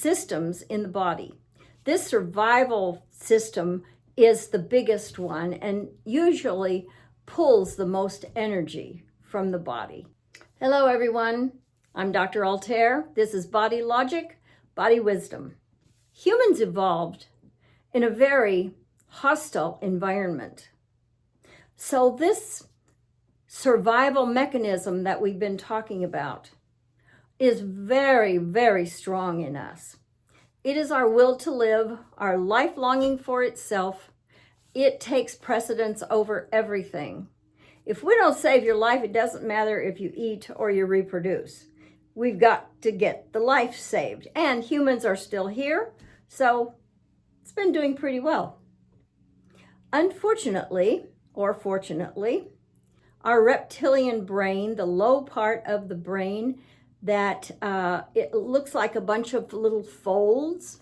systems in the body. This survival system is the biggest one and usually pulls the most energy from the body. Hello everyone, I'm Dr. Altair. This is Body Logic, Body Wisdom. Humans evolved in a very hostile environment. So this survival mechanism that we've been talking about is very, very strong in us. It is our will to live, our life longing for itself. It takes precedence over everything. If we don't save your life, it doesn't matter if you eat or you reproduce. We've got to get the life saved. And humans are still here, so it's been doing pretty well. Unfortunately, or fortunately, our reptilian brain, the low part of the brain that it looks like a bunch of little folds,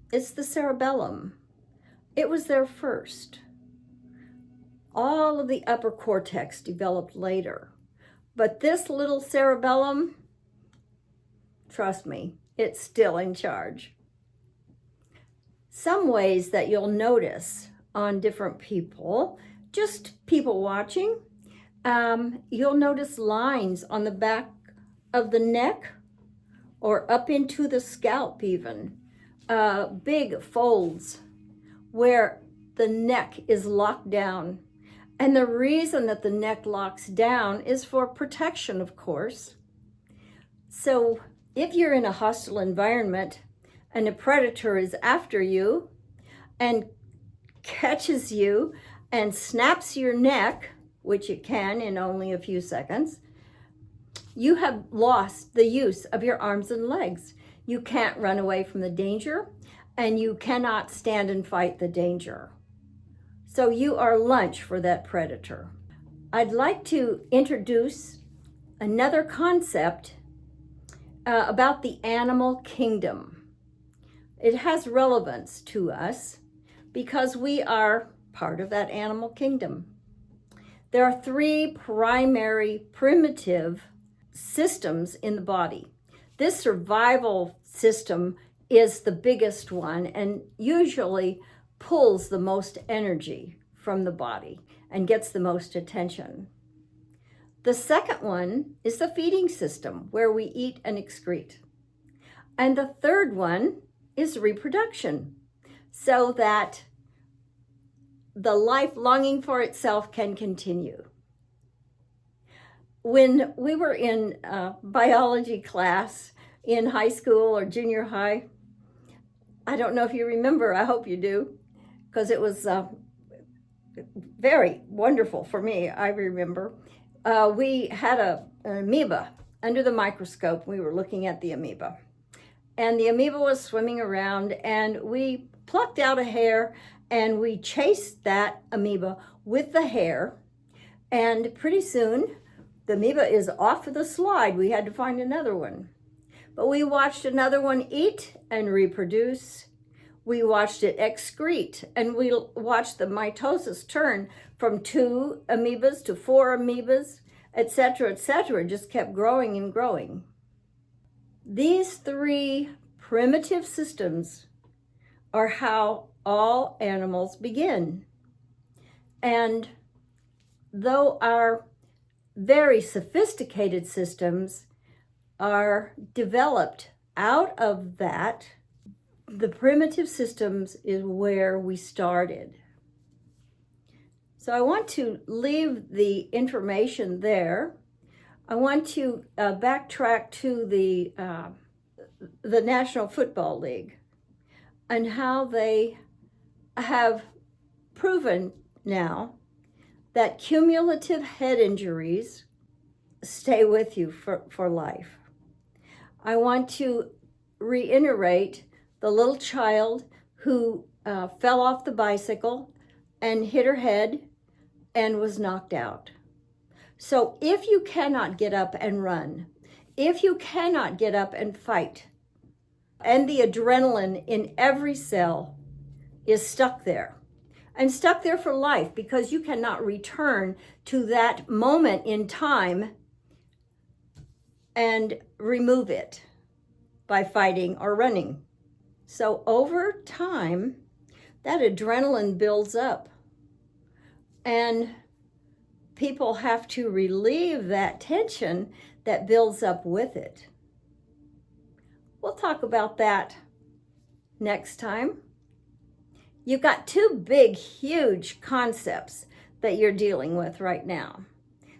it's the cerebellum. It was there first. All of the upper cortex developed later. But this little cerebellum, trust me, it's still in charge. Some ways that you'll notice on different people, just people watching, you'll notice lines on the back of the neck or up into the scalp even, big folds where the neck is locked down. And the reason that the neck locks down is for protection, of course. So if you're in a hostile environment and a predator is after you and catches you and snaps your neck, which it can in only a few seconds, you have lost the use of your arms and legs. You can't run away from the danger, and you cannot stand and fight the danger. So you are lunch for that predator. I'd like to introduce another concept about the animal kingdom. It has relevance to us because we are part of that animal kingdom. There are three primary primitive systems in the body. This survival system is the biggest one and usually pulls the most energy from the body and gets the most attention. The second one is the feeding system, where we eat and excrete. And the third one is reproduction, so that the life longing for itself can continue. When we were in biology class in high school or junior high, I don't know if you remember, I hope you do, because it was very wonderful for me, I remember. We had an amoeba under the microscope. We were looking at the amoeba. And the amoeba was swimming around, and we plucked out a hair, and we chased that amoeba with the hair. And pretty soon, the amoeba is off of the slide. We had to find another one. But we watched another one eat and reproduce. We watched it excrete, and we watched the mitosis turn from 2 amoebas to 4 amoebas, etc., etc. It just kept growing and growing. These three primitive systems are how all animals begin. And though our very sophisticated systems are developed out of that, the primitive systems is where we started. So I want to leave the information there. I want to backtrack to the National Football League and how they have proven now that cumulative head injuries stay with you for life. I want to reiterate the little child who fell off the bicycle and hit her head and was knocked out. So if you cannot get up and run, if you cannot get up and fight, and the adrenaline in every cell is stuck there, and stuck there for life, because you cannot return to that moment in time and remove it. by fighting or running. So over time, that adrenaline builds up, and people have to relieve that tension that builds up with it. We'll talk about that next time. You've got two big, huge concepts that you're dealing with right now.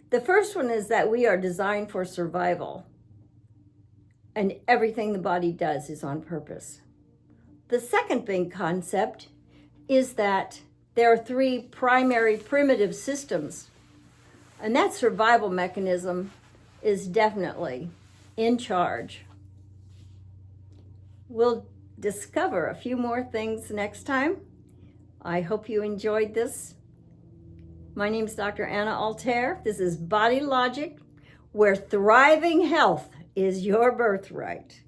The first one is that we are designed for survival, and everything the body does is on purpose. The second big concept is that there are three primary primitive systems, and that survival mechanism is definitely in charge. We'll discover a few more things next time. I hope you enjoyed this. My name is Dr. Anna Altair. This is Body Logic, where thriving health is your birthright.